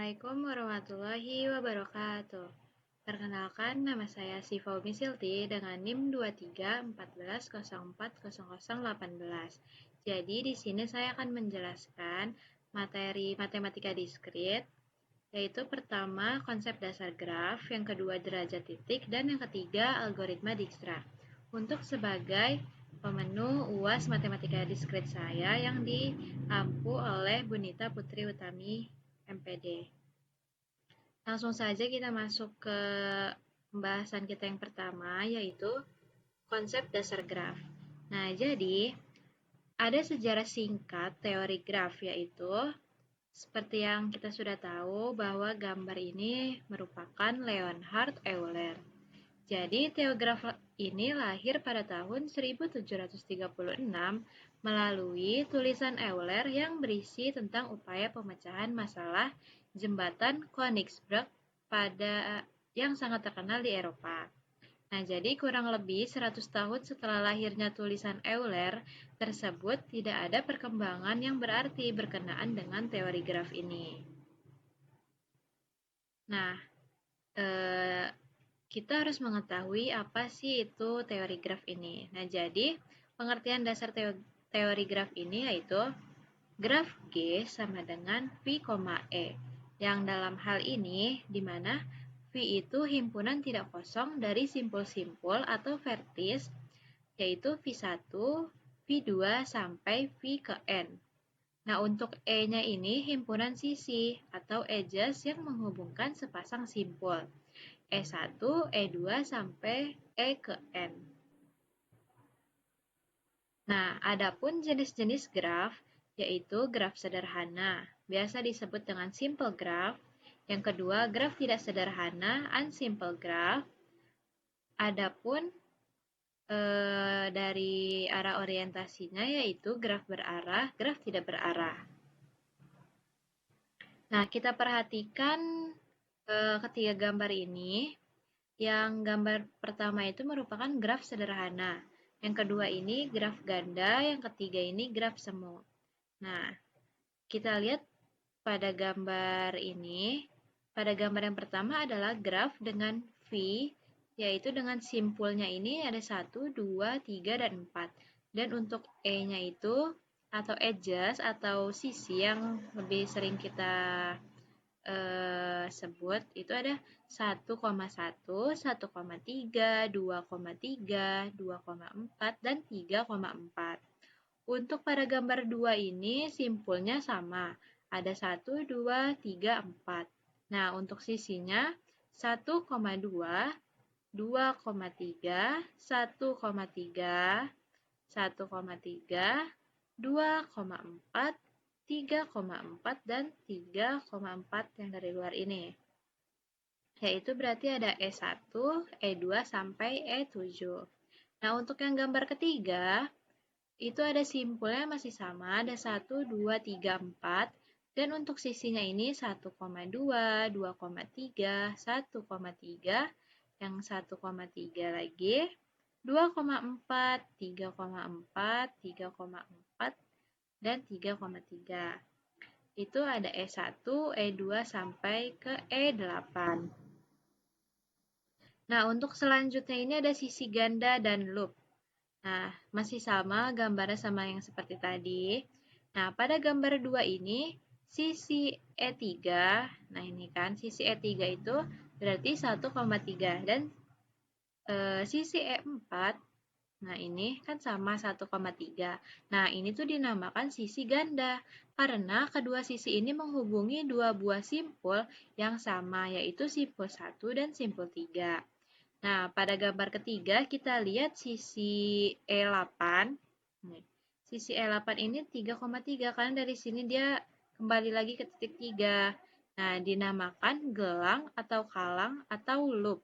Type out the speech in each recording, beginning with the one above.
Assalamualaikum warahmatullahi wabarakatuh. Perkenalkan, nama saya Siva Umi Silti dengan NIM 2314040018. Jadi di sini saya akan menjelaskan materi matematika diskrit, yaitu pertama konsep dasar graf, yang kedua derajat titik, dan yang ketiga algoritma Dijkstra. Untuk sebagai pemenuh UAS matematika diskrit saya yang diampu oleh Bunita Putri Utami MPD. Langsung saja kita masuk ke pembahasan kita yang pertama, yaitu konsep dasar graf. Nah, jadi ada sejarah singkat teori graf, yaitu seperti yang kita sudah tahu bahwa gambar ini merupakan Leonhard Euler. Jadi, teori graf ini lahir pada tahun 1736 melalui tulisan Euler yang berisi tentang upaya pemecahan masalah jembatan Königsberg yang sangat terkenal di Eropa. Nah, jadi kurang lebih 100 tahun setelah lahirnya tulisan Euler tersebut, tidak ada perkembangan yang berarti berkenaan dengan teori graf ini. Nah, kita harus mengetahui apa sih itu teori graf ini. Nah, jadi pengertian dasar teori graf ini yaitu graf G sama dengan V, E. Yang dalam hal ini, di mana V itu himpunan tidak kosong dari simpul-simpul atau vertis, yaitu V1, V2, sampai V ke N. Nah, untuk E-nya ini himpunan sisi atau edges yang menghubungkan sepasang simpul. E1, E2, sampai E ke N. Nah, adapun jenis-jenis graf, yaitu graf sederhana, biasa disebut dengan simple graph. Yang kedua, graf tidak sederhana, unsimple graph. Adapun dari arah orientasinya, yaitu graf berarah, graf tidak berarah. Nah, kita perhatikan ketiga gambar ini. Yang gambar pertama itu merupakan graf sederhana. Yang kedua ini graf ganda, yang ketiga ini graf semu. Nah, kita lihat pada gambar ini. Pada gambar yang pertama adalah graf dengan V, yaitu dengan simpulnya ini ada 1, 2, 3, dan 4. Dan untuk E-nya itu, atau edges, atau sisi yang lebih sering kita sebut, itu ada 1,1, 1,3, 2,3, 2,4, dan 3,4. Untuk pada gambar 2 ini simpulnya sama, ada 1, 2, 3, 4. Nah, untuk sisinya 1,2, 2,3, 1,3, 1,3, 2,4, 3,4, dan 3,4 yang dari luar ini. Yaitu berarti ada E1, E2, sampai E7. Nah, untuk yang gambar ketiga, itu ada simpulnya masih sama, ada 1, 2, 3, 4. Dan untuk sisinya ini 1,2, 2,3, 1,3, yang 1,3 lagi, 2,4, 3,4, 3,4, dan 3,3. Itu ada E1, E2, sampai ke E8. Nah, untuk selanjutnya ini ada sisi ganda dan loop. Nah, masih sama gambarnya sama yang seperti tadi. Nah, pada gambar 2 ini, sisi E3, nah ini kan, sisi E3 itu berarti 1,3. Dan sisi E4, nah ini kan sama 1,3. Nah, ini tuh dinamakan sisi ganda, karena kedua sisi ini menghubungi dua buah simpul yang sama, yaitu simpul 1 dan simpul 3. Nah, pada gambar ketiga kita lihat sisi E8. Sisi E8 ini 3,3 karena dari sini dia kembali lagi ke titik 3. Nah, dinamakan gelang atau kalang atau loop.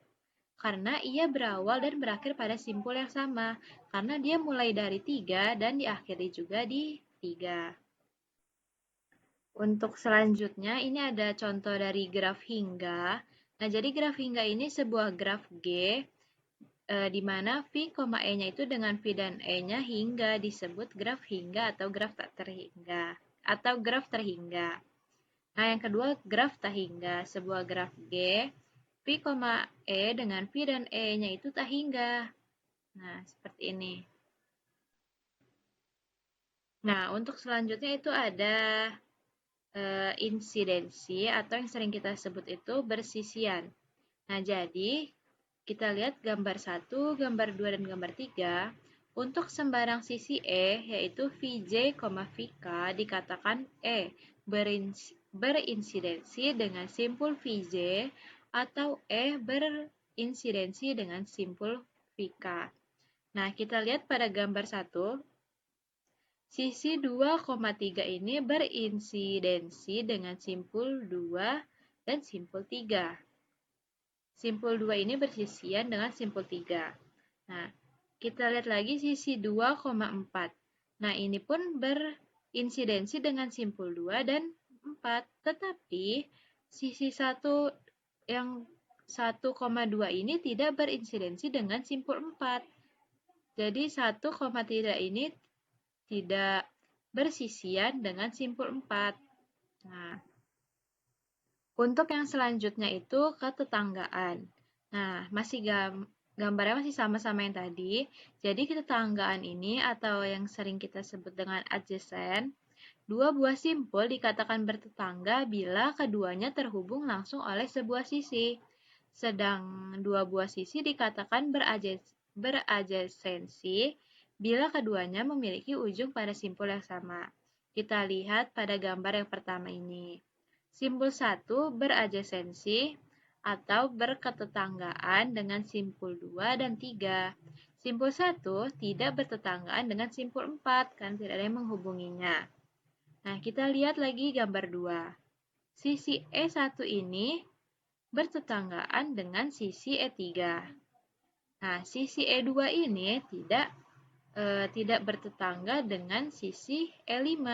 Karena ia berawal dan berakhir pada simpul yang sama. Karena dia mulai dari 3 dan diakhiri juga di 3. Untuk selanjutnya, ini ada contoh dari graf hingga. Nah, jadi graf hingga ini sebuah graf G, di mana V, E-nya itu dengan V dan E-nya hingga disebut graf hingga atau graf tak terhingga, atau graf terhingga. Nah, yang kedua, graf tak hingga. Sebuah graf G, P, E dengan P dan E-nya itu tak hingga. Nah, seperti ini. Nah, untuk selanjutnya itu ada insidensi atau yang sering kita sebut itu bersisian. Nah, jadi kita lihat gambar 1, gambar 2, dan gambar 3. Untuk sembarang sisi E, yaitu VJ, VK, dikatakan E berinsidensi dengan simpul VJ atau E berinsidensi dengan simpul VK. Nah, kita lihat pada gambar 1, sisi 2,3 ini berinsidensi dengan simpul 2 dan simpul 3. Simpul 2 ini bersisian dengan simpul 3. Nah, kita lihat lagi sisi 2,4. Nah, ini pun berinsidensi dengan simpul 2 dan 4. Tetapi, sisi 1 yang 1,2 ini tidak berinsidensi dengan simpul 4. Jadi, 1,3 ini tidak bersisian dengan simpul 4. Nah, untuk yang selanjutnya itu ketetanggaan. Nah, gambarnya masih sama-sama yang tadi. Jadi ketetanggaan ini atau yang sering kita sebut dengan adjacent, dua buah simpul dikatakan bertetangga bila keduanya terhubung langsung oleh sebuah sisi. Sedang dua buah sisi dikatakan beradjasensi bila keduanya memiliki ujung pada simpul yang sama. Kita lihat pada gambar yang pertama ini. Simpul 1 beradjasensi atau berketetanggaan dengan simpul 2 dan 3. Simpul 1 tidak bertetanggaan dengan simpul 4 karena tidak ada yang menghubunginya. Nah, kita lihat lagi gambar 2. Sisi E1 ini bertetanggaan dengan sisi E3. Nah, sisi E2 ini tidak bertetangga dengan sisi E5.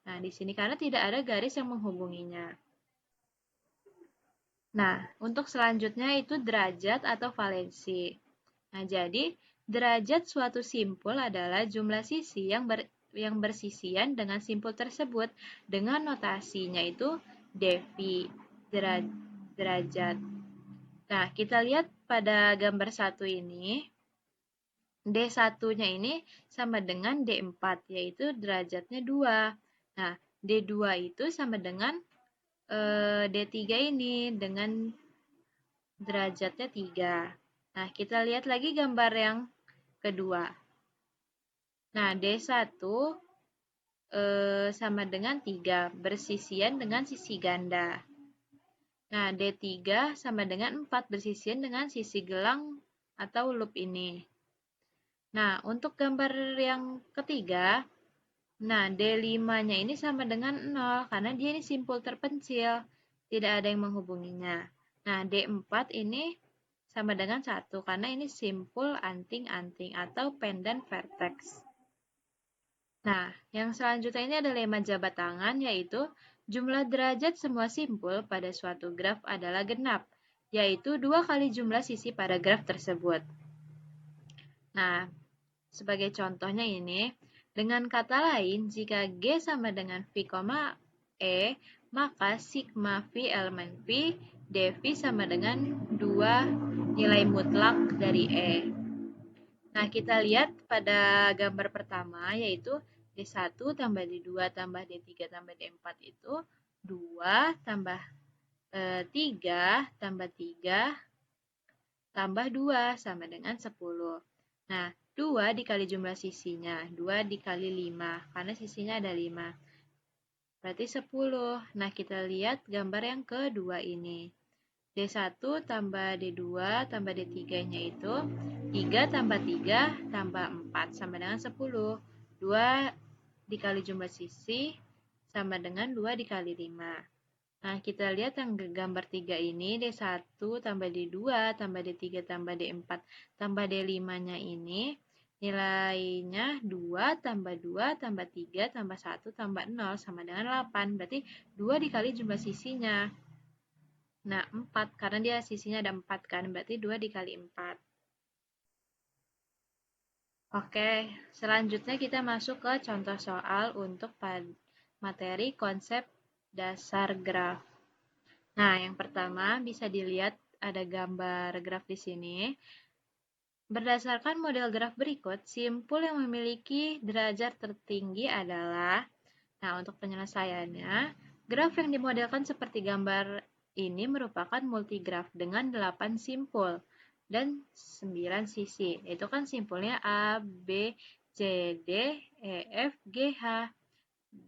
Nah, di sini karena tidak ada garis yang menghubunginya. Nah, untuk selanjutnya itu derajat atau valensi. Nah, jadi derajat suatu simpul adalah jumlah sisi yang bersisian dengan simpul tersebut dengan notasinya itu dV, derajat. Nah, kita lihat pada gambar 1 ini, D1-nya ini sama dengan D4, yaitu derajatnya 2. Nah, D2 itu sama dengan D3 ini dengan derajatnya 3. Nah, kita lihat lagi gambar yang kedua. Nah, D1 sama dengan 3, bersisian dengan sisi ganda. Nah, D3 sama dengan 4, bersisian dengan sisi gelang atau loop ini. Nah, untuk gambar yang ketiga, nah D5-nya ini sama dengan 0, karena dia ini simpul terpencil, tidak ada yang menghubunginya. Nah, D4 ini sama dengan 1, karena ini simpul anting-anting atau pendant vertex. Nah, yang selanjutnya ini ada lemma jabat tangan, yaitu jumlah derajat semua simpul pada suatu graf adalah genap, yaitu 2 kali jumlah sisi pada graf tersebut. Nah, sebagai contohnya ini, dengan kata lain, jika G sama dengan V, E, maka sigma V elemen V, dV sama dengan 2 nilai mutlak dari E. Nah, kita lihat pada gambar pertama, yaitu D1 tambah D2 tambah D3 tambah D4 itu 2 tambah 3 tambah 3 tambah 2 sama dengan 10. Nah, 2 dikali jumlah sisinya, 2 dikali 5, karena sisinya ada 5. Berarti 10. Nah, kita lihat gambar yang kedua ini. D1 tambah D2 tambah D3-nya itu 3 tambah 3 tambah 4 sama dengan 10. 2 dikali jumlah sisi sama dengan 2 dikali 5. Nah, kita lihat yang gambar 3 ini, D1 tambah D2 tambah D3 tambah D4 tambah D5-nya ini, nilainya 2 tambah 2 tambah 3 tambah 1 tambah 0 sama dengan 8. Berarti 2 dikali jumlah sisinya. Nah, 4, karena dia sisinya ada 4 kan, berarti 2 dikali 4. Oke, selanjutnya kita masuk ke contoh soal untuk materi konsep dasar graf. Nah, yang pertama bisa dilihat ada gambar graf di sini. Berdasarkan model graf berikut, simpul yang memiliki derajat tertinggi adalah, nah untuk penyelesaiannya, graf yang dimodelkan seperti gambar ini merupakan multigraf dengan 8 simpul dan 9 sisi. Itu kan simpulnya A, B, C, D, E, F, G, H,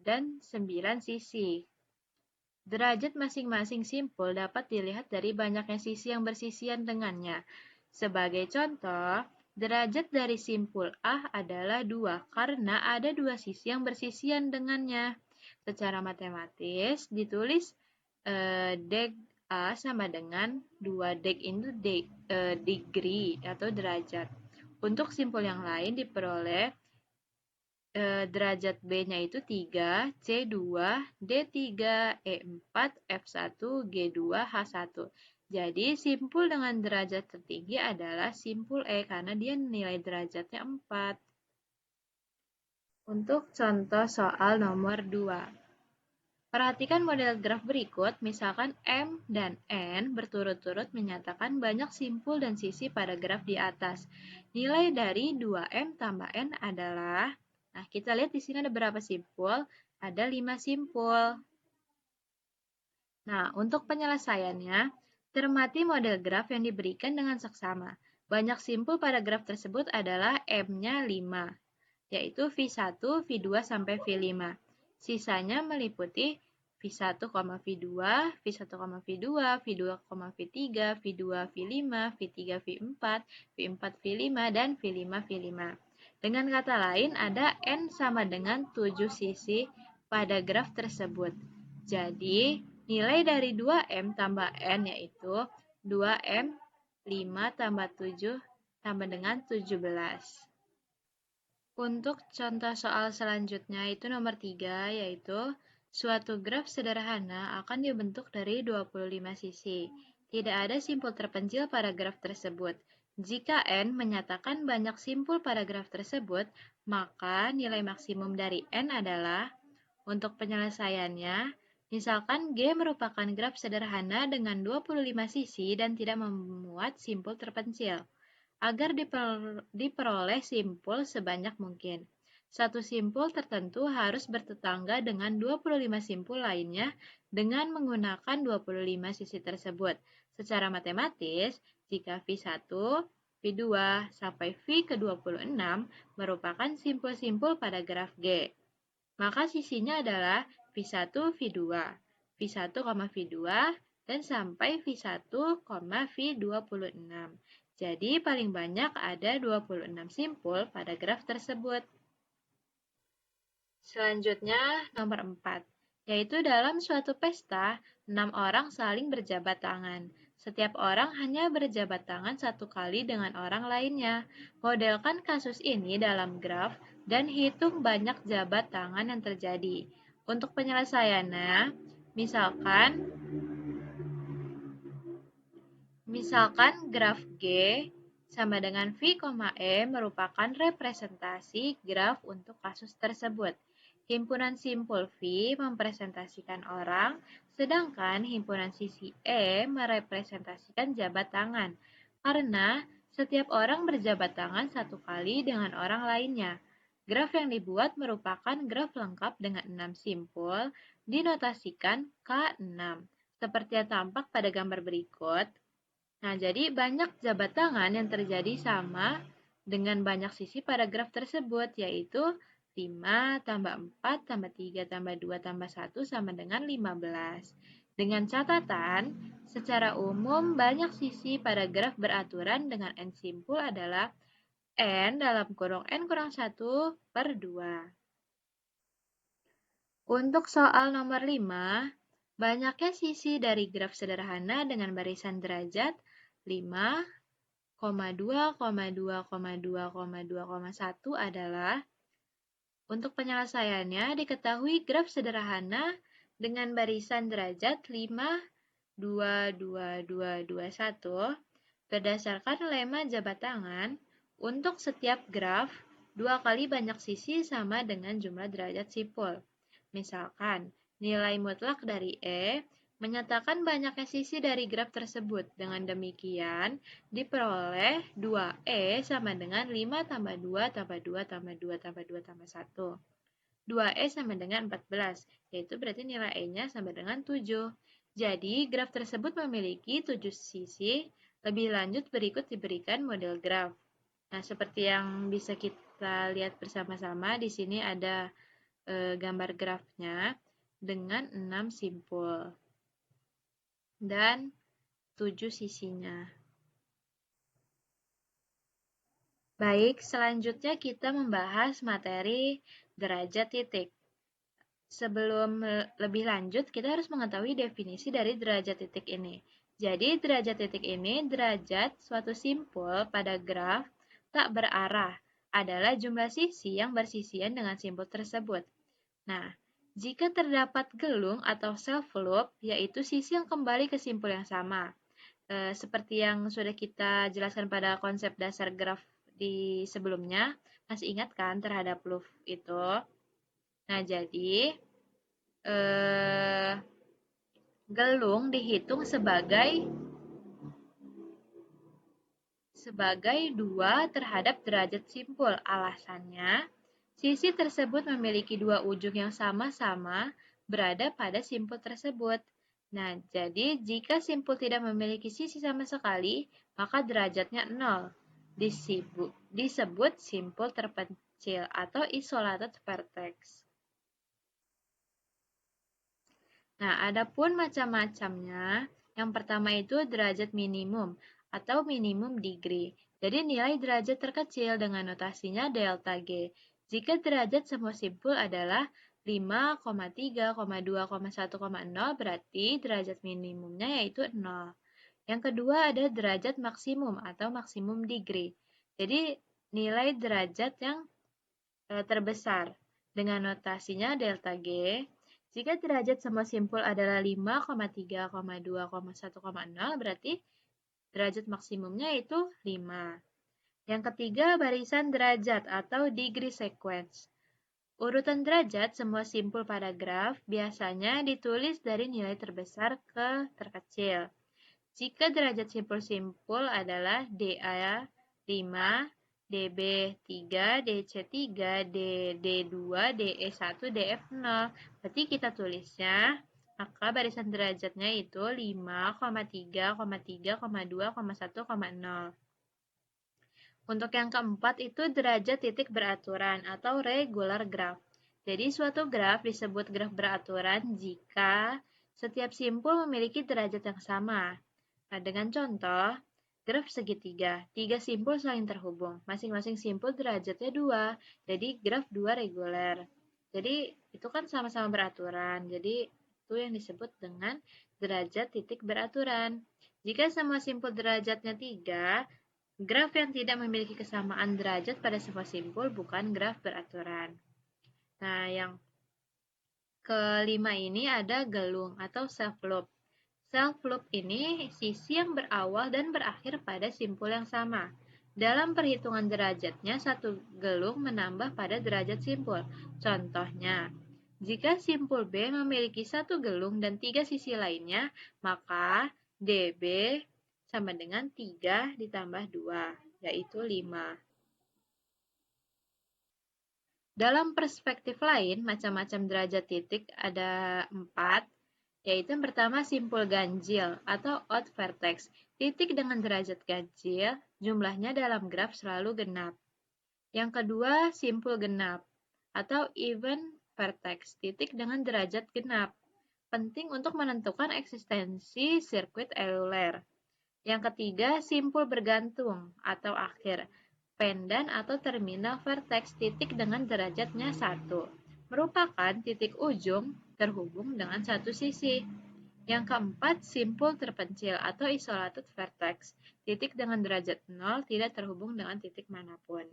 dan 9 sisi. Derajat masing-masing simpul dapat dilihat dari banyaknya sisi yang bersisian dengannya. Sebagai contoh, derajat dari simpul A adalah 2 karena ada 2 sisi yang bersisian dengannya. Secara matematis ditulis deg A sama dengan 2 deg itu degree atau derajat. Untuk simpul yang lain diperoleh derajat B-nya itu 3, C2, D3, E4, F1, G2, H1. Jadi, simpul dengan derajat tertinggi adalah simpul E karena dia nilai derajatnya 4. Untuk contoh soal nomor 2. Perhatikan model graf berikut, misalkan M dan N berturut-turut menyatakan banyak simpul dan sisi pada graf di atas. Nilai dari 2M tambah N adalah, nah kita lihat di sini ada berapa simpul? Ada 5 simpul. Nah, untuk penyelesaiannya, cermati model graf yang diberikan dengan seksama. Banyak simpul pada graf tersebut adalah M-nya 5, yaitu V1, V2, sampai V5. Sisanya meliputi V1, V2, V1, V2, V2, V3, V2, V5, V3, V4, V4, V5, dan V5, V5. Dengan kata lain, ada N sama dengan 7 sisi pada graf tersebut. Jadi, nilai dari 2M tambah N yaitu 2M 5 tambah 7 tambah dengan 17. Untuk contoh soal selanjutnya itu nomor 3, yaitu suatu graf sederhana akan dibentuk dari 25 sisi. Tidak ada simpul terpencil pada graf tersebut. Jika N menyatakan banyak simpul pada graf tersebut, maka nilai maksimum dari N adalah, untuk penyelesaiannya, misalkan G merupakan graf sederhana dengan 25 sisi dan tidak memuat simpul terpencil. Agar diperoleh simpul sebanyak mungkin, satu simpul tertentu harus bertetangga dengan 25 simpul lainnya dengan menggunakan 25 sisi tersebut. Secara matematis, jika V1, V2, sampai V ke-26 merupakan simpul-simpul pada graf G, maka sisinya adalah V1, V2, V1, V2, dan sampai V1, V26. Jadi paling banyak ada 26 simpul pada graf tersebut. Selanjutnya nomor 4, yaitu dalam suatu pesta, 6 orang saling berjabat tangan. Setiap orang hanya berjabat tangan satu kali dengan orang lainnya. Modelkan kasus ini dalam graf dan hitung banyak jabat tangan yang terjadi. Untuk penyelesaiannya, misalkan graf G sama dengan V, E merupakan representasi graf untuk kasus tersebut. Himpunan simpul V mempresentasikan orang, sedangkan himpunan sisi E merepresentasikan jabat tangan, karena setiap orang berjabat tangan satu kali dengan orang lainnya. Graf yang dibuat merupakan graf lengkap dengan 6 simpul, dinotasikan K6, seperti yang tampak pada gambar berikut. Nah, jadi banyak jabat tangan yang terjadi sama dengan banyak sisi pada graf tersebut, yaitu 5 tambah 4 tambah 3 tambah 2 tambah 1 sama dengan 15. Dengan catatan, secara umum banyak sisi pada graf beraturan dengan N simpul adalah N dalam kurung N kurang 1 per 2. Untuk soal nomor 5, banyaknya sisi dari graf sederhana dengan barisan derajat 5, 2, 2, 2, 2,1 adalah, untuk penyelesaiannya diketahui graf sederhana dengan barisan derajat 5, 2, 2, 2, 2, 1 berdasarkan lema jabat tangan. Untuk setiap graf, 2 kali banyak sisi sama dengan jumlah derajat simpul. Misalkan, nilai mutlak dari E, menyatakan banyaknya sisi dari graf tersebut. Dengan demikian, diperoleh 2E sama dengan 5 tambah 2 tambah 2 tambah 2 tambah 2 tambah 1. 2E sama dengan 14, yaitu berarti nilai E-nya sama dengan 7. Jadi, graf tersebut memiliki 7 sisi. Lebih lanjut berikut diberikan model graf. Nah, seperti yang bisa kita lihat bersama-sama, di sini ada gambar grafnya dengan 6 simpul dan 7 sisinya. Baik, selanjutnya kita membahas materi derajat titik. Sebelum lebih lanjut, kita harus mengetahui definisi dari derajat titik ini. Jadi, derajat titik ini derajat suatu simpul pada graf tak berarah adalah jumlah sisi yang bersisian dengan simpul tersebut. Nah, jika terdapat gelung atau self loop, yaitu sisi yang kembali ke simpul yang sama. Seperti yang sudah kita jelaskan pada konsep dasar graf di sebelumnya, masih ingat kan terhadap loop itu? Nah, jadi gelung dihitung sebagai 2 terhadap derajat simpul. Alasannya, sisi tersebut memiliki 2 ujung yang sama-sama berada pada simpul tersebut. Nah, jadi jika simpul tidak memiliki sisi sama sekali, maka derajatnya 0. Disebut simpul terpencil atau isolated vertex. Nah, adapun macam-macamnya, yang pertama itu derajat minimum atau minimum degree. Jadi nilai derajat terkecil dengan notasinya delta G. Jika derajat semua simpul adalah 5, 3, 2, 1, 0 berarti derajat minimumnya yaitu 0. Yang kedua ada derajat maksimum atau maksimum degree. Jadi nilai derajat yang terbesar dengan notasinya delta G. Jika derajat semua simpul adalah 5, 3, 2, 1, 0 berarti derajat maksimumnya itu 5. Yang ketiga, barisan derajat atau degree sequence. Urutan derajat semua simpul pada graf biasanya ditulis dari nilai terbesar ke terkecil. Jika derajat simpul-simpul adalah DA 5, DB 3, DC 3, DD 2, DE1, DF0. Berarti kita tulisnya, maka barisan derajatnya itu 5, 3, 3, 2, 1, 0. Untuk yang keempat itu derajat titik beraturan atau regular graph. Jadi suatu graf disebut graf beraturan jika setiap simpul memiliki derajat yang sama. Nah, dengan contoh, graf segitiga, 3 simpul saling terhubung. Masing-masing simpul derajatnya 2, jadi graf 2 reguler. Jadi itu kan sama-sama beraturan, jadi itu yang disebut dengan derajat titik beraturan. Jika semua simpul derajatnya 3, graf yang tidak memiliki kesamaan derajat pada semua simpul bukan graf beraturan. Nah, yang kelima ini ada gelung atau self loop. Self loop ini sisi yang berawal dan berakhir pada simpul yang sama. Dalam perhitungan derajatnya, satu gelung menambah pada derajat simpul. Contohnya, jika simpul B memiliki satu gelung dan 3 sisi lainnya, maka DB sama dengan 3 ditambah 2, yaitu 5. Dalam perspektif lain, macam-macam derajat titik ada 4, yaitu yang pertama simpul ganjil atau odd vertex. Titik dengan derajat ganjil, jumlahnya dalam graf selalu genap. Yang kedua, simpul genap atau even vertex. Titik dengan derajat genap. Penting untuk menentukan eksistensi sirkuit eluler. Yang ketiga, simpul bergantung atau akhir. Pendan atau terminal vertex titik dengan derajatnya 1. Merupakan titik ujung terhubung dengan satu sisi. Yang keempat, simpul terpencil atau isolated vertex. Titik dengan derajat 0 tidak terhubung dengan titik manapun.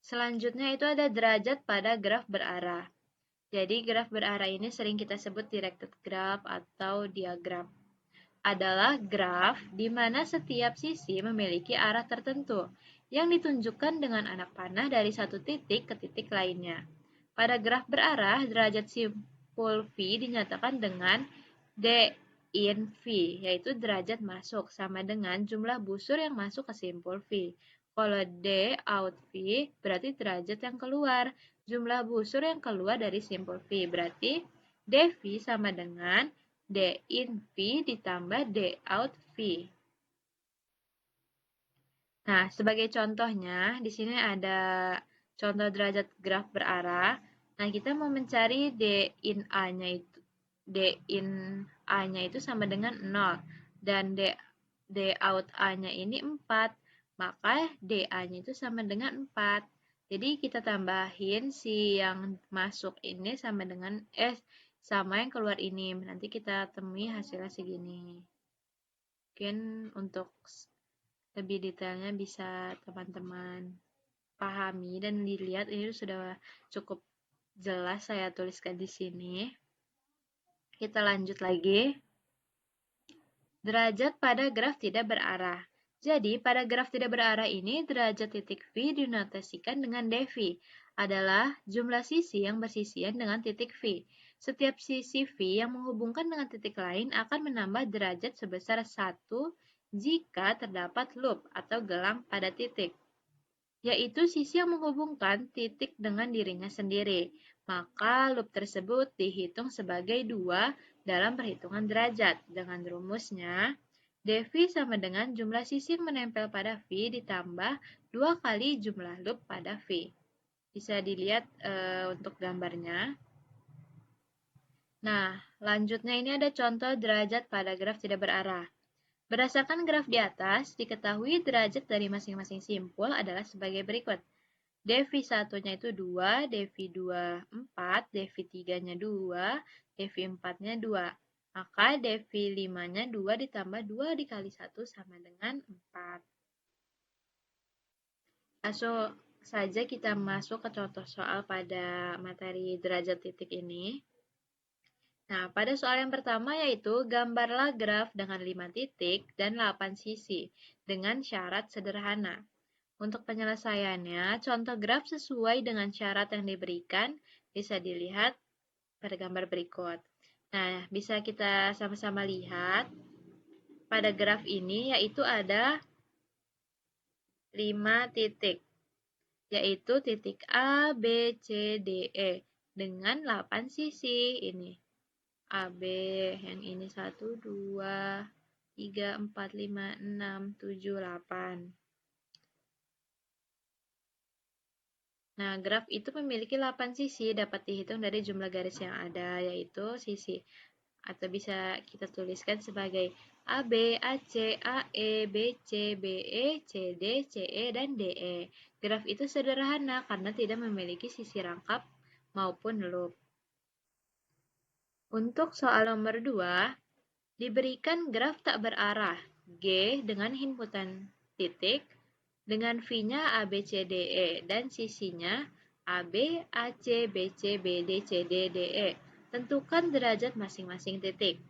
Selanjutnya itu ada derajat pada graf berarah. Jadi graf berarah ini sering kita sebut directed graph atau diagram. Adalah graf di mana setiap sisi memiliki arah tertentu yang ditunjukkan dengan anak panah dari satu titik ke titik lainnya. Pada graf berarah, derajat simpul V dinyatakan dengan D in V, yaitu derajat masuk, sama dengan jumlah busur yang masuk ke simpul V. Kalau D out V, berarti derajat yang keluar. Jumlah busur yang keluar dari simpul V, berarti dV sama dengan D in V ditambah D out V. Nah, sebagai contohnya, di sini ada contoh derajat graf berarah. Nah, kita mau mencari D in A-nya itu sama dengan 0 dan D out A-nya ini 4. Maka DA-nya itu sama dengan 4. Jadi kita tambahin si yang masuk ini sama dengan sama yang keluar ini. Nanti kita temui hasilnya segini. Mungkin untuk lebih detailnya bisa teman-teman pahami dan dilihat, ini sudah cukup jelas saya tuliskan di sini. Kita lanjut lagi. Derajat pada graf tidak berarah. Jadi, pada graf tidak berarah ini, derajat titik V dinotasikan dengan dV, adalah jumlah sisi yang bersisian dengan titik V. Setiap sisi V yang menghubungkan dengan titik lain akan menambah derajat sebesar 1 jika terdapat loop atau gelang pada titik, yaitu sisi yang menghubungkan titik dengan dirinya sendiri. Maka loop tersebut dihitung sebagai 2 dalam perhitungan derajat. Dengan rumusnya, dV sama dengan jumlah sisi yang menempel pada V ditambah 2 kali jumlah loop pada V. Bisa dilihat untuk gambarnya. Nah, lanjutnya ini ada contoh derajat pada graf tidak berarah. Berdasarkan graf di atas, diketahui derajat dari masing-masing simpul adalah sebagai berikut. dV 1-nya itu 2, dV 2, 4, dV 3-nya 2, dV 4-nya 2. Maka dV 5-nya 2 ditambah 2 dikali 1 sama dengan 4. Langsung saja kita masuk ke contoh soal pada materi derajat titik ini. Nah, pada soal yang pertama yaitu gambarlah graf dengan 5 titik dan 8 sisi dengan syarat sederhana. Untuk penyelesaiannya, contoh graf sesuai dengan syarat yang diberikan bisa dilihat pada gambar berikut. Nah, bisa kita sama-sama lihat pada graf ini yaitu ada 5 titik, yaitu titik A, B, C, D, E dengan 8 sisi ini. AB yang ini 1, 2, 3, 4, 5, 6, 7, 8. Nah, graf itu memiliki 8 sisi, dapat dihitung dari jumlah garis yang ada, yaitu sisi. Atau bisa kita tuliskan sebagai AB, AC, AE, BC, BE, CD, CE, dan DE. Graf itu sederhana karena tidak memiliki sisi rangkap maupun loop. Untuk soal nomor 2, diberikan graf tak berarah G dengan inputan titik, dengan V-nya ABCDE dan sisinya AB, AC, BC, BD, CD, DE. Tentukan derajat masing-masing titik.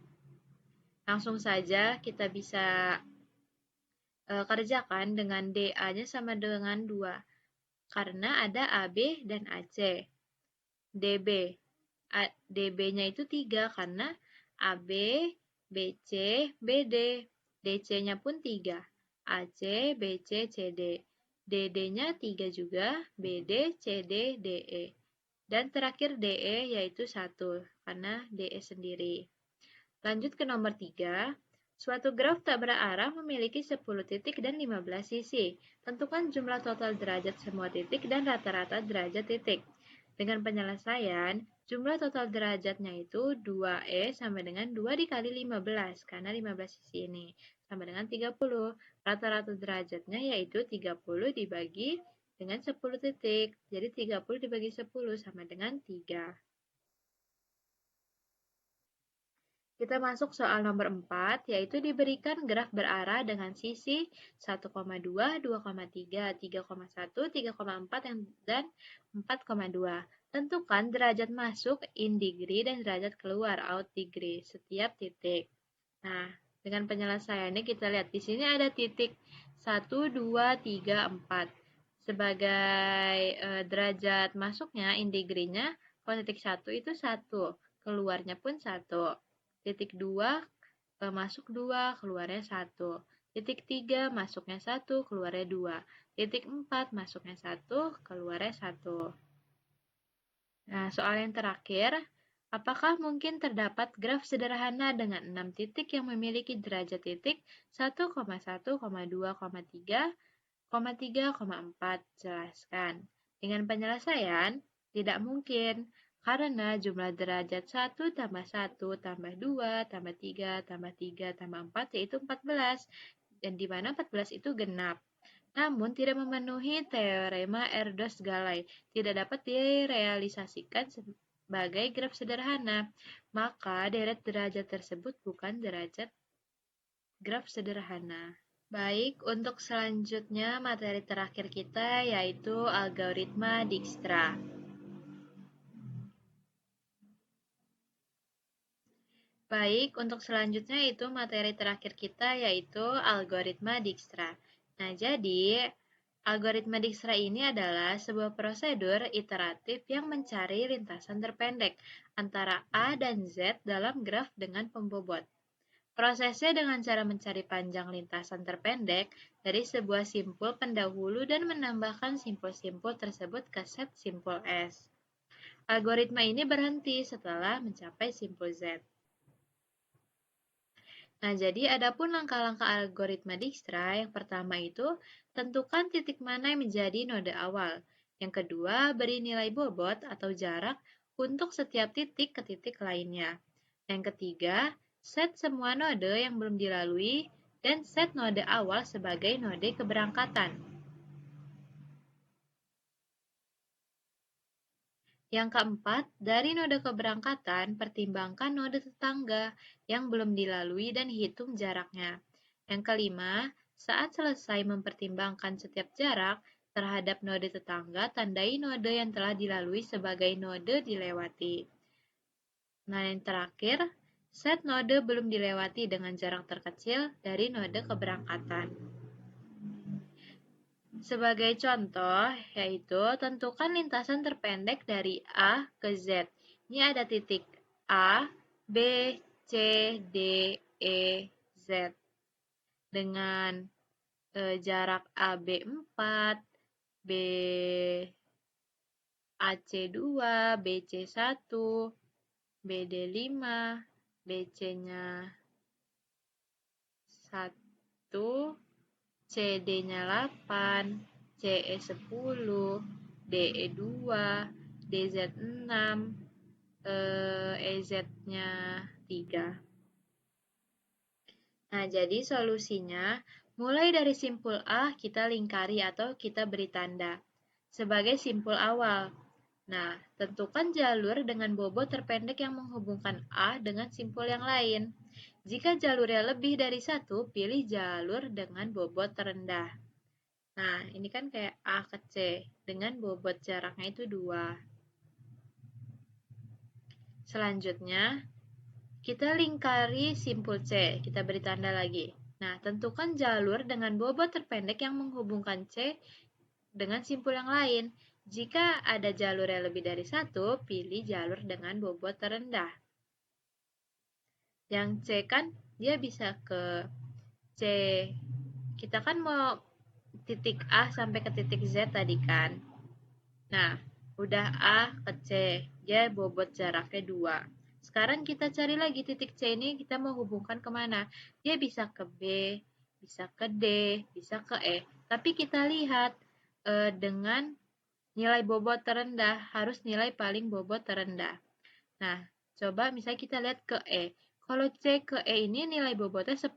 Langsung saja kita bisa kerjakan dengan DA-nya sama dengan 2, karena ada AB dan AC. DB, DB-nya itu 3 karena AB, BC, BD. DC-nya pun 3. AC, BC, CD. DD-nya 3 juga, BD, CD, DE. Dan terakhir DE yaitu 1, karena DE sendiri. Lanjut ke nomor 3. Suatu graf tak berarah memiliki 10 titik dan 15 sisi. Tentukan jumlah total derajat semua titik dan rata-rata derajat titik. Dengan penyelesaian, jumlah total derajatnya itu 2E sama dengan 2 dikali 15, karena 15 sisi ini, sama dengan 30. Rata-rata derajatnya yaitu 30 dibagi dengan 10 titik. Jadi 30 dibagi 10 sama dengan 3. Kita masuk soal nomor 4, yaitu diberikan graf berarah dengan sisi 1,2, 2,3, 3,1, 3,4, dan 4,2. Tentukan derajat masuk in degree dan derajat keluar out degree setiap titik. Nah, dengan penyelesaiannya kita lihat di sini ada titik 1, 2, 3, 4. Sebagai derajat masuknya, in degree-nya, kalau titik 1 itu 1, keluarnya pun 1. Titik 2, masuk 2, keluarnya 1. Titik 3, masuknya 1, keluarnya 2. Titik 4, masuknya 1, keluarnya 1. Nah, soal yang terakhir, apakah mungkin terdapat graf sederhana dengan 6 titik yang memiliki derajat titik 1,1, 2, 3, 3,4? Jelaskan. Dengan penyelesaian, tidak mungkin, karena jumlah derajat 1 tambah 1 tambah 2 tambah 3 tambah 3 tambah 4 yaitu 14, dan di mana 14 itu genap. Namun tidak memenuhi teorema Erdős-Galay, tidak dapat direalisasikan sebagai graf sederhana. Maka deret derajat tersebut bukan derajat graf sederhana. Baik, untuk selanjutnya materi terakhir kita yaitu algoritma Dijkstra. Baik, untuk selanjutnya itu materi terakhir kita yaitu algoritma Dijkstra. Nah, jadi algoritma Dijkstra ini adalah sebuah prosedur iteratif yang mencari lintasan terpendek antara A dan Z dalam graf dengan pembobot. Prosesnya dengan cara mencari panjang lintasan terpendek dari sebuah simpul pendahulu dan menambahkan simpul-simpul tersebut ke set simpul S. Algoritma ini berhenti setelah mencapai simpul Z. Nah, jadi adapun langkah-langkah algoritma Dijkstra, yang pertama itu tentukan titik mana yang menjadi node awal. Yang kedua, beri nilai bobot atau jarak untuk setiap titik ke titik lainnya. Yang ketiga, set semua node yang belum dilalui dan set node awal sebagai node keberangkatan. Yang keempat, dari node keberangkatan, pertimbangkan node tetangga yang belum dilalui dan hitung jaraknya. Yang kelima, saat selesai mempertimbangkan setiap jarak terhadap node tetangga, tandai node yang telah dilalui sebagai node dilewati. Nah, yang terakhir, set node belum dilewati dengan jarak terkecil dari node keberangkatan. Sebagai contoh, yaitu tentukan lintasan terpendek dari A ke Z. Ini ada titik A, B, C, D, E, Z. Dengan jarak AB 4, B AC 2, BC 1, BD 5, BC-nya 1, CD-nya 8, CE 10, DE 2, DZ 6, EZ-nya 3. Nah, jadi solusinya, mulai dari simpul A kita lingkari atau kita beri tanda sebagai simpul awal. Nah, tentukan jalur dengan bobot terpendek yang menghubungkan A dengan simpul yang lain. Jika jalurnya lebih dari 1, pilih jalur dengan bobot terendah. Nah, ini kan kayak A ke C, dengan bobot jaraknya itu 2. Selanjutnya, kita lingkari simpul C, kita beri tanda lagi. Nah, tentukan jalur dengan bobot terpendek yang menghubungkan C dengan simpul yang lain. Jika ada jalur yang lebih dari 1, pilih jalur dengan bobot terendah. Yang C kan, dia bisa ke C. Kita kan mau titik A sampai ke titik Z tadi kan. Nah, udah A ke C, dia bobot jaraknya 2. Sekarang kita cari lagi titik C ini, kita mau hubungkan kemana? Dia bisa ke B, bisa ke D, bisa ke E. Tapi kita lihat dengan nilai bobot terendah, harus nilai paling bobot terendah. Nah, coba misalnya kita lihat ke E. Kalau C ke E ini nilai bobotnya 10,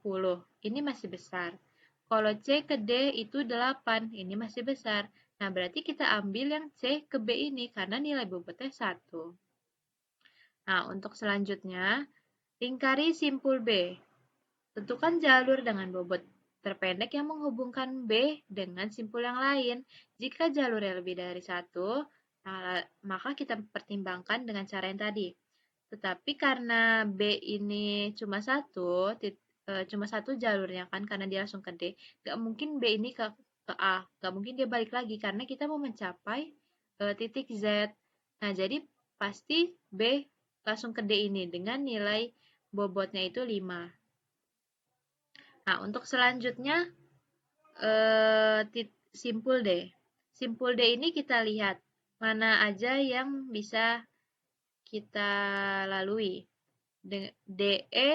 ini masih besar. Kalau C ke D itu 8, ini masih besar. Nah, berarti kita ambil yang C ke B ini karena nilai bobotnya 1. Nah, untuk selanjutnya, lingkari simpul B. Tentukan jalur dengan bobot terpendek yang menghubungkan B dengan simpul yang lain. Jika jalurnya lebih dari 1, maka kita pertimbangkan dengan cara yang tadi. Tetapi karena B ini cuma satu jalurnya kan, karena dia langsung ke D, nggak mungkin B ini ke A. Nggak mungkin dia balik lagi karena kita mau mencapai titik Z. Nah, jadi pasti B langsung ke D ini dengan nilai bobotnya itu 5. Nah, untuk selanjutnya simpul D. Simpul D ini kita lihat mana aja yang bisa kita lalui. DE,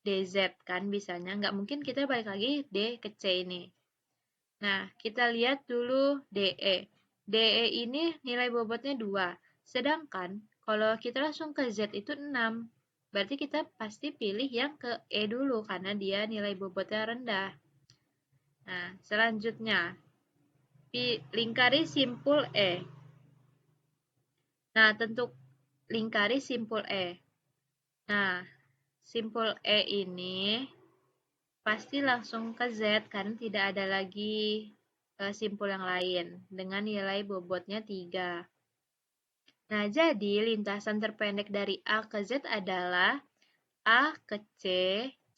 DZ kan bisanya. Nggak mungkin kita balik lagi D ke C ini. Nah, kita lihat dulu DE. DE ini nilai bobotnya 2. Sedangkan kalau kita langsung ke Z itu 6. Berarti kita pasti pilih yang ke E dulu karena dia nilai bobotnya rendah. Nah, selanjutnya lingkari simpul E. Nah, tentu lingkari simpul E. Nah, simpul E ini pasti langsung ke Z karena tidak ada lagi simpul yang lain dengan nilai bobotnya 3. Nah, jadi lintasan terpendek dari A ke Z adalah A ke C,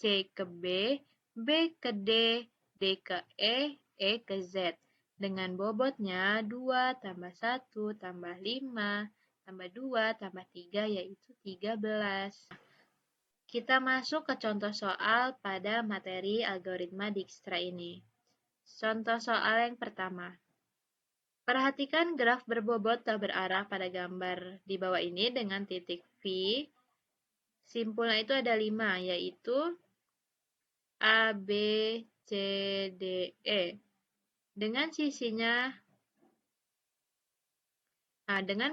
C ke B, B ke D, D ke E ke Z. Dengan bobotnya 2 tambah 1 tambah 5 tambah 2 tambah 3 yaitu 13. Kita masuk ke contoh soal pada materi algoritma Dijkstra ini. Contoh soal yang pertama. Perhatikan graf berbobot tak berarah pada gambar di bawah ini dengan titik V. Simpulnya itu ada 5, yaitu A, B, C, D, E. Dengan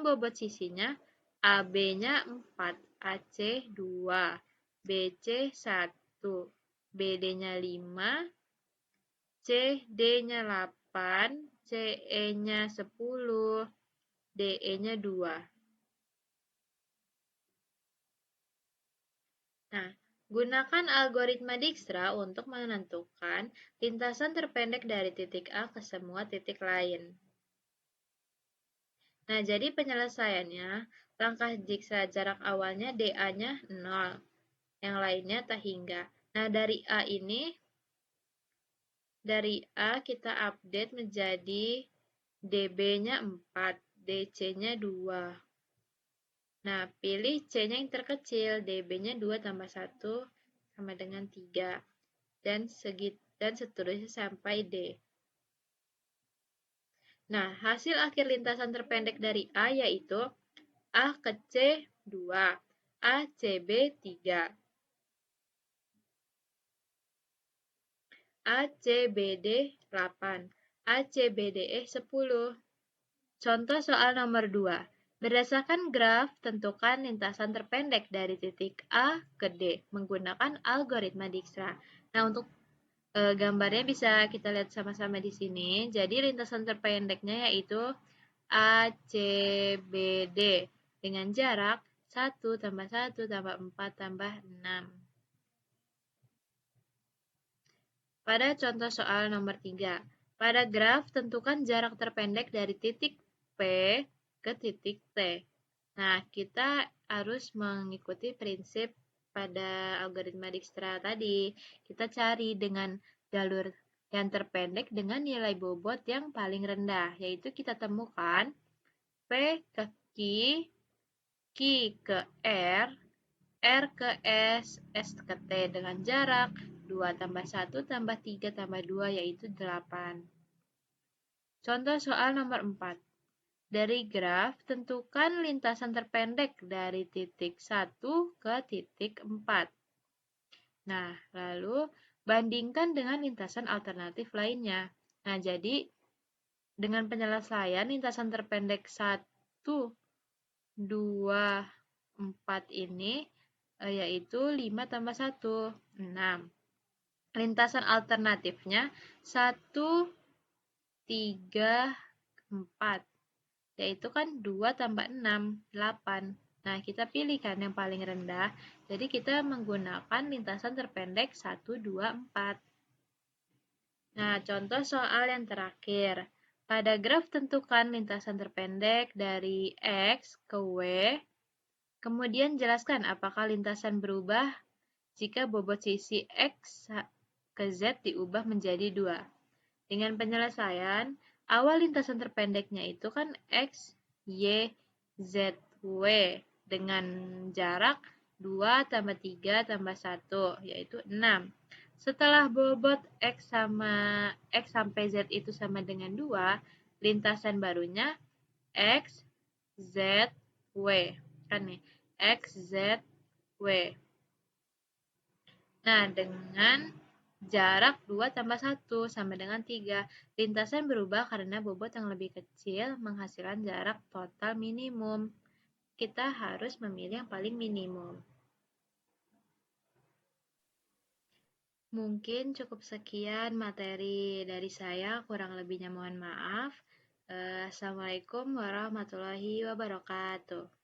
bobot sisinya, AB-nya 4, AC 2, BC 1, BD-nya 5, CD-nya 8, CE-nya 10, DE-nya 2. Nah, gunakan algoritma Dijkstra untuk menentukan lintasan terpendek dari titik A ke semua titik lain. Nah, jadi penyelesaiannya, langkah Dijkstra jarak awalnya DA-nya 0, yang lainnya tak hingga. Nah, dari A kita update menjadi DB-nya 4, DC-nya 2. Nah, pilih C-nya yang terkecil, DB-nya 2 tambah 1 sama dengan 3. Dan seterusnya sampai D. Nah, hasil akhir lintasan terpendek dari A yaitu A ke C 2, ACB 3, ACBD 8, ACBDE 10. Contoh soal nomor 2. Berdasarkan graf, tentukan lintasan terpendek dari titik A ke D menggunakan algoritma Dijkstra. Nah, untuk gambarnya bisa kita lihat sama-sama di sini. Jadi, lintasan terpendeknya yaitu ACBD dengan jarak 1 tambah 1 tambah 4 tambah 6. Pada contoh soal nomor 3. Pada graf, tentukan jarak terpendek dari titik P ke titik T. Nah, kita harus mengikuti prinsip pada algoritma Dijkstra tadi. Kita cari dengan jalur yang terpendek dengan nilai bobot yang paling rendah, yaitu kita temukan P ke Q, Q ke R, R ke S, S ke T dengan jarak 2 tambah 1 tambah 3 tambah 2 yaitu 8. Contoh soal nomor 4. Dari graf, tentukan lintasan terpendek dari titik 1 ke titik 4. Nah, lalu bandingkan dengan lintasan alternatif lainnya. Nah, jadi dengan penyelesaian lintasan terpendek 1, 2, 4 ini yaitu 5 tambah 1, 6. Lintasan alternatifnya 1, 3, 4. Yaitu kan 2 tambah 6, 8. Nah, kita pilih kan yang paling rendah. Jadi, kita menggunakan lintasan terpendek 1, 2, 4. Nah, contoh soal yang terakhir. Pada graf tentukan lintasan terpendek dari X ke W. Kemudian jelaskan apakah lintasan berubah jika bobot sisi X ke Z diubah menjadi 2. Dengan penyelesaian, awal lintasan terpendeknya itu kan X, Y, Z, W dengan jarak 2 tambah 3 tambah 1, yaitu 6. Setelah bobot X sampai Z itu sama dengan 2, lintasan barunya X, Z, W. Kan nih, X, Z, W. Nah, dengan jarak 2 tambah 1 sama dengan 3. Lintasan berubah karena bobot yang lebih kecil menghasilkan jarak total minimum. Kita harus memilih yang paling minimum. Mungkin cukup sekian materi dari saya, kurang lebihnya mohon maaf. Assalamualaikum warahmatullahi wabarakatuh.